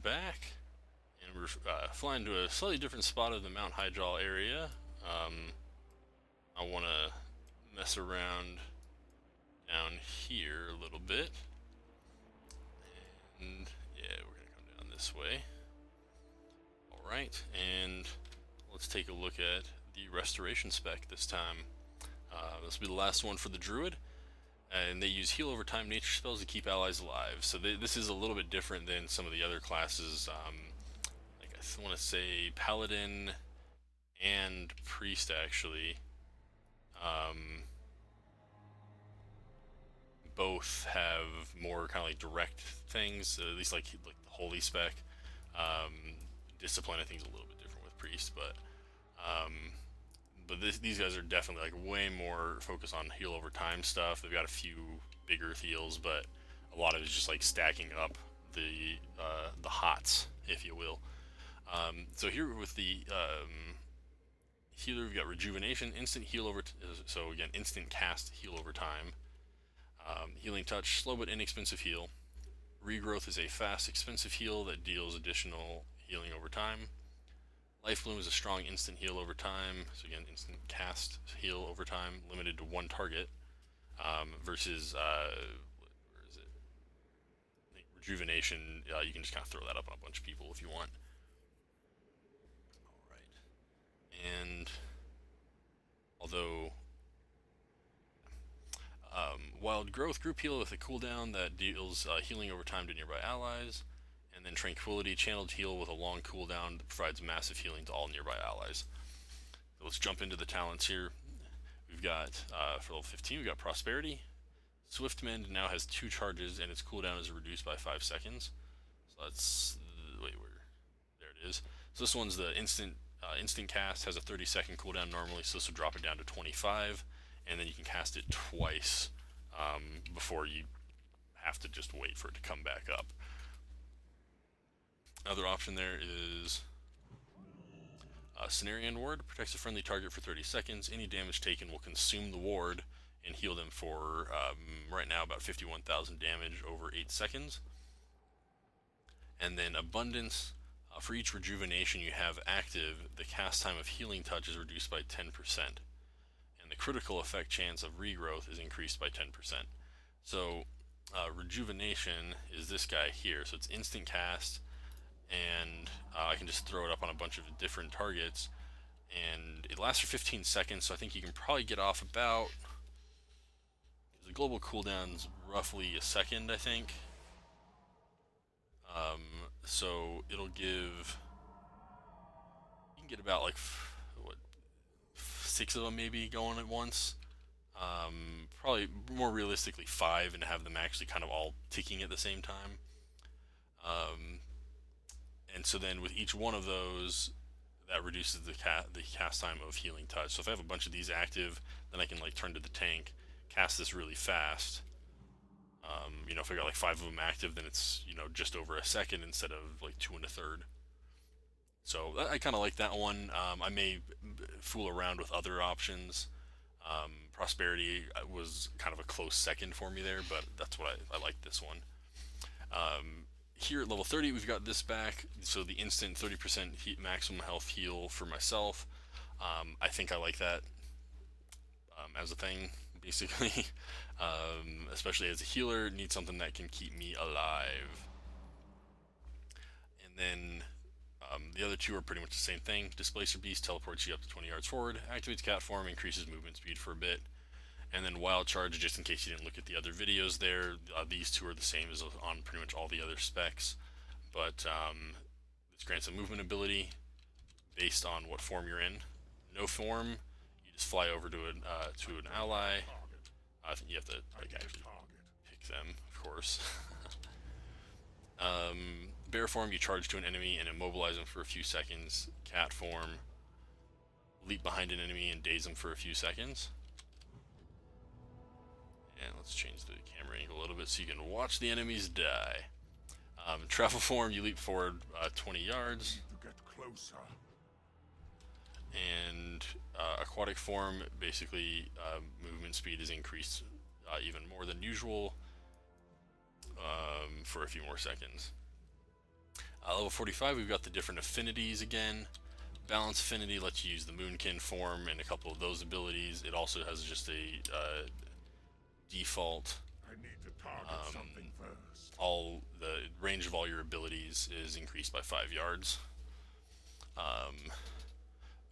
back, and we're flying to a slightly different spot of the Mount Hyjal area. I want to mess around down here a little bit, and yeah, we're gonna come down this way. All right, and let's take a look at the restoration spec this time. This will be the last one for the Druid. And they use heal over time nature spells to keep allies alive. So this is a little bit different than some of the other classes. Like I want to say Paladin and Priest actually. Both have more kind of like direct things, at least like the holy spec. Discipline I think is a little bit different with Priest, but these guys are definitely like way more focused on heal over time stuff. They've got a few bigger heals, but a lot of it is just like stacking up the hots, if you will. So here with the healer, we've got rejuvenation, instant heal over. So again, instant cast heal over time. Healing touch, slow but inexpensive heal. Regrowth is a fast, expensive heal that deals additional healing over time. Life Bloom is a strong instant heal over time. So again, instant cast heal over time, limited to one target. Versus, where is it? I think Rejuvenation, you can just kind of throw that up on a bunch of people if you want. Alright. And, although, Wild Growth, group heal with a cooldown that deals healing over time to nearby allies. And then Tranquility, channeled heal with a long cooldown that provides massive healing to all nearby allies. So let's jump into the talents here. We've got, for level 15, we've got Prosperity. Swift Mend now has 2 charges, and its cooldown is reduced by 5 seconds. So that's, there it is. So this one's the instant cast, has a 30-second cooldown normally, so this will drop it down to 25, and then you can cast it twice before you have to just wait for it to come back up. Another option there is Cenarian Ward. Protects a friendly target for 30 seconds. Any damage taken will consume the ward and heal them for, right now, about 51,000 damage over 8 seconds. And then Abundance. For each rejuvenation you have active, the cast time of Healing Touch is reduced by 10%. And the critical effect chance of regrowth is increased by 10%. So, Rejuvenation is this guy here. So it's instant cast, and I can just throw it up on a bunch of different targets, and it lasts for 15 seconds, so I think you can probably get off about, the global cooldown's roughly a second, I think. So it'll give, you can get about like, what, 6 of them maybe going at once. Probably more realistically 5, and have them actually kind of all ticking at the same time. And so then with each one of those, that reduces the cast time of Healing Touch. So if I have a bunch of these active, then I can like turn to the tank, cast this really fast. You know, if I got like 5 of them active, then it's, you know, just over a second instead of like 2 1/3. So I kind of like that one. I may fool around with other options. Prosperity was kind of a close second for me there, but that's what I like this one. Here at level 30, we've got this back, so the instant 30% maximum health heal for myself. I think I like that as a thing, basically. Especially as a healer, need something that can keep me alive. And then the other two are pretty much the same thing. Displacer Beast teleports you up to 20 yards forward, activates cat form, increases movement speed for a bit. And then Wild Charge, just in case you didn't look at the other videos there, these two are the same as on pretty much all the other specs. But this grants a movement ability based on what form you're in. No form, you just fly over to an ally. I think you have to like actually pick them, of course. Bear form, you charge to an enemy and immobilize them for a few seconds. Cat form, leap behind an enemy and daze them for a few seconds. And let's change the camera angle a little bit so you can watch the enemies die. Travel form, you leap forward 20 yards. To get closer. And aquatic form, basically movement speed is increased even more than usual for a few more seconds. Level 45, we've got the different affinities again. Balance affinity lets you use the Moonkin form and a couple of those abilities. It also has just a default. I need to target something first. All the range of all your abilities is increased by 5 yards.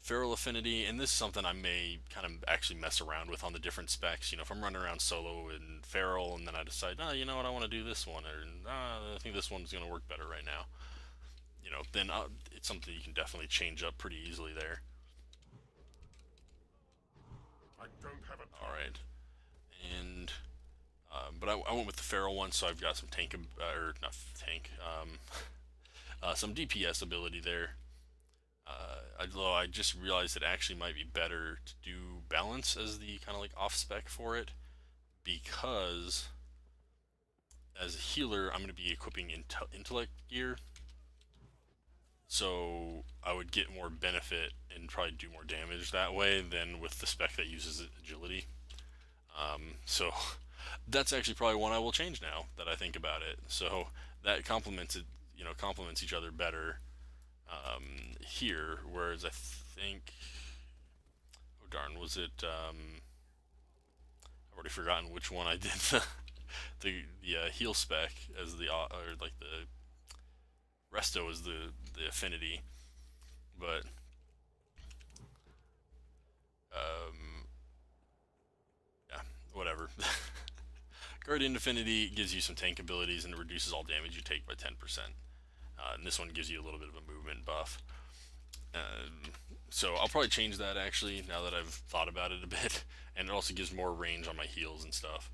Feral affinity, and this is something I may kind of actually mess around with on the different specs. You know, if I'm running around solo and feral, and then I decide, oh, you know what, I want to do this one, or I think this one's going to work better right now. You know, then it's something you can definitely change up pretty easily there. I don't have a All right, and but I went with the feral one, so I've got some tank or not tank, some DPS ability there. Although I just realized it actually might be better to do balance as the kind of like off spec for it, because as a healer I'm going to be equipping intellect gear, so I would get more benefit and probably do more damage that way than with the spec that uses agility. So that's actually probably one I will change now that I think about it. So that complements it, you know, complements each other better here. Whereas I think, oh darn, was it? I've already forgotten which one I did the heal spec as the or like the resto is the affinity, but yeah, whatever. Guardian Affinity gives you some tank abilities and it reduces all damage you take by 10%. And this one gives you a little bit of a movement buff. So I'll probably change that actually now that I've thought about it a bit, and it also gives more range on my heals and stuff.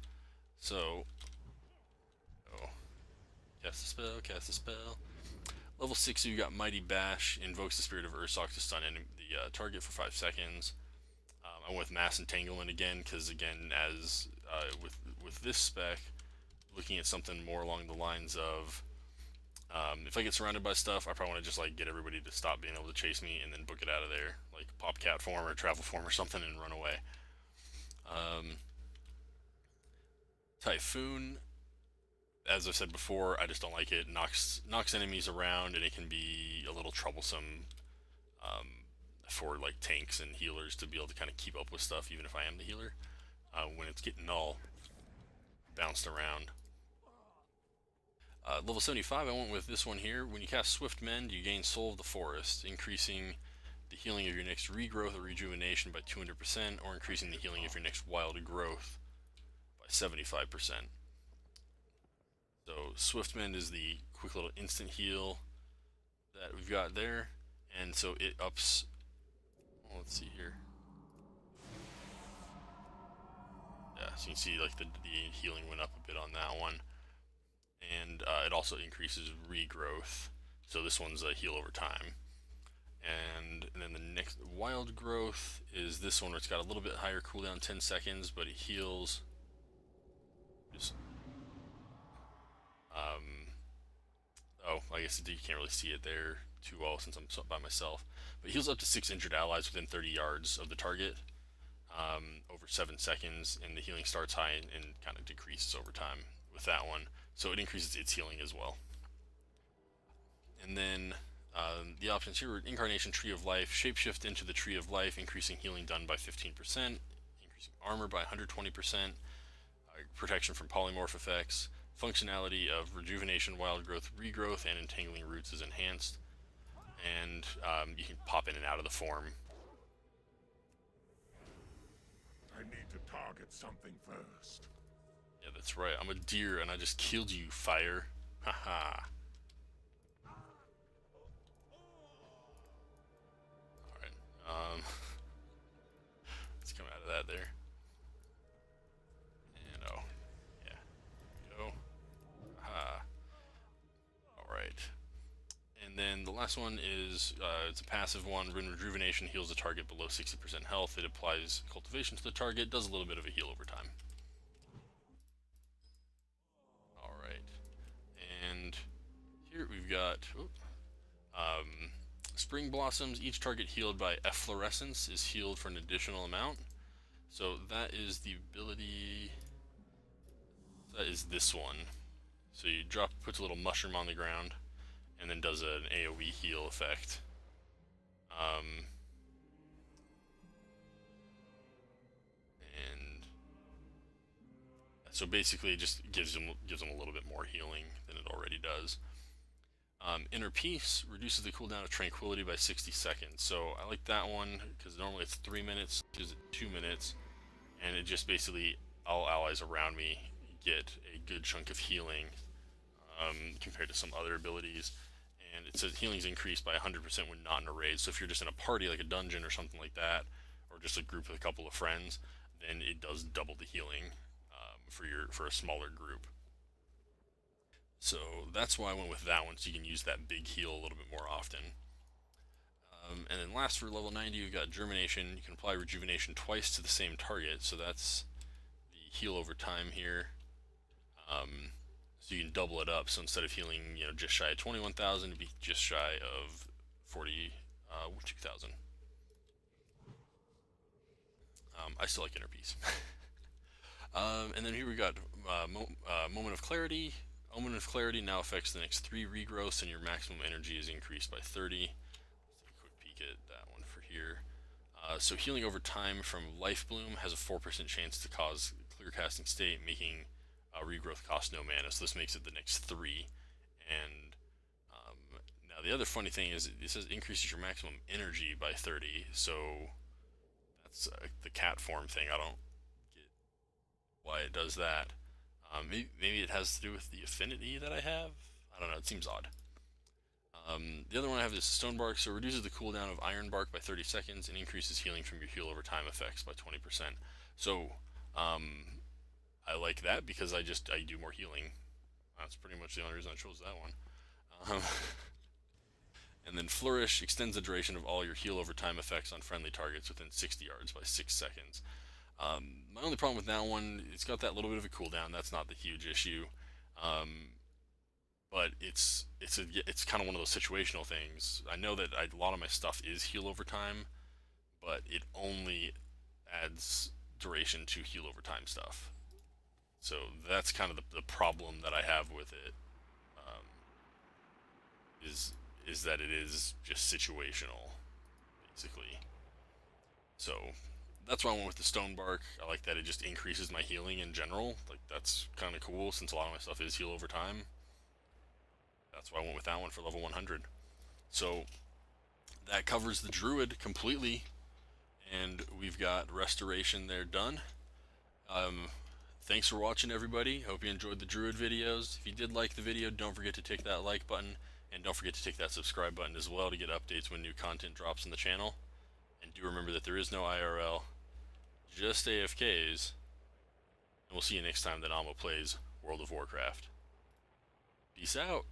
So, cast a spell, cast a spell. Level 6, you got Mighty Bash, invokes the Spirit of Ursoc to stun the target for 5 seconds. I went with Mass Entanglement again, because again, as with this spec, looking at something more along the lines of, if I get surrounded by stuff, I probably want to just like get everybody to stop being able to chase me and then book it out of there, like pop cat form or travel form or something and run away. Typhoon, as I said before, I just don't like it. Knocks enemies around, and it can be a little troublesome for like tanks and healers to be able to kind of keep up with stuff, even if I am the healer, when it's getting all bounced around. Level 75, I went with this one here. When you cast Swift Mend, you gain Soul of the Forest, increasing the healing of your next regrowth or rejuvenation by 200%, or increasing the healing of your next wild growth by 75%. So Swift Mend is the quick little instant heal that we've got there, and so it ups. Well, let's see here. Yeah, so you can see like the healing went up a bit on that one, and it also increases regrowth. So this one's a heal over time, and then the next wild growth is this one, where it's got a little bit higher cooldown, 10 seconds, but it heals. Just oh, I guess you can't really see it there too well since I'm by myself. But heals up to 6 injured allies within 30 yards of the target over 7 seconds, and the healing starts high and kind of decreases over time with that one. So it increases its healing as well. And then the options here were Incarnation Tree of Life, shapeshift into the Tree of Life, increasing healing done by 15%, increasing armor by 120%, protection from polymorph effects, functionality of rejuvenation, wild growth, regrowth, and entangling roots is enhanced, and you can pop in and out of the form. I need to target something first. Yeah, that's right. I'm a deer and I just killed you, fire. Haha. Alright, let's come out of that there. And oh, yeah. Go. Haha. Alright. And then the last one is, it's a passive one. When Rejuvenation heals the target below 60% health, it applies Cultivation to the target, does a little bit of a heal over time. Alright. And here we've got Spring Blossoms. Each target healed by Efflorescence is healed for an additional amount. So that is the ability. That is this one. So you puts a little mushroom on the ground, and then does an AoE heal effect. And so basically, it just gives them a little bit more healing than it already does. Inner Peace reduces the cooldown of Tranquility by 60 seconds. So I like that one because normally it's 3 minutes, gives it 2 minutes, and it just basically all allies around me get a good chunk of healing compared to some other abilities. And it says healing's increased by 100% when not in a raid. So if you're just in a party, like a dungeon or something like that, or just a group with a couple of friends, then it does double the healing for a smaller group. So that's why I went with that one, so you can use that big heal a little bit more often. And then last for level 90, you've got Germination. You can apply Rejuvenation twice to the same target, so that's the heal over time here. So you can double it up, so instead of healing, just shy of 21,000, it'd be just shy of 42,000. I still like Inner Peace. And then here we got Moment of Clarity. Moment of Clarity now affects the next 3 regrowths, and your maximum energy is increased by 30. Let's take a quick peek at that one for here. So healing over time from Life Bloom has a 4% chance to cause clear casting state, making regrowth cost no mana. So this makes it the next 3. And now the other funny thing is it says increases your maximum energy by 30. So that's the cat form thing. I don't get why it does that. Maybe it has to do with the affinity that I have. I don't know. It seems odd. The other one I have is Stonebark. So it reduces the cooldown of Ironbark by 30 seconds and increases healing from your heal over time effects by 20%. So I like that because I do more healing. That's pretty much the only reason I chose that one. And then Flourish extends the duration of all your heal over time effects on friendly targets within 60 yards by 6 seconds. My only problem with that one, it's got that little bit of a cooldown. That's not the huge issue, but it's kind of one of those situational things. I know that a lot of my stuff is heal over time, but it only adds duration to heal over time stuff. So that's kind of the problem that I have with it. Is that it is just situational, basically. So that's why I went with the Stonebark. I like that it just increases my healing in general. Like, that's kind of cool since a lot of my stuff is heal over time. That's why I went with that one for level 100. So that covers the Druid completely, and we've got Restoration there done. Thanks for watching, everybody. Hope you enjoyed the Druid videos. If you did like the video, don't forget to take that like button, and don't forget to take that subscribe button as well to get updates when new content drops on the channel. And do remember that there is no IRL, just AFKs, and we'll see you next time that Amo plays World of Warcraft. Peace out.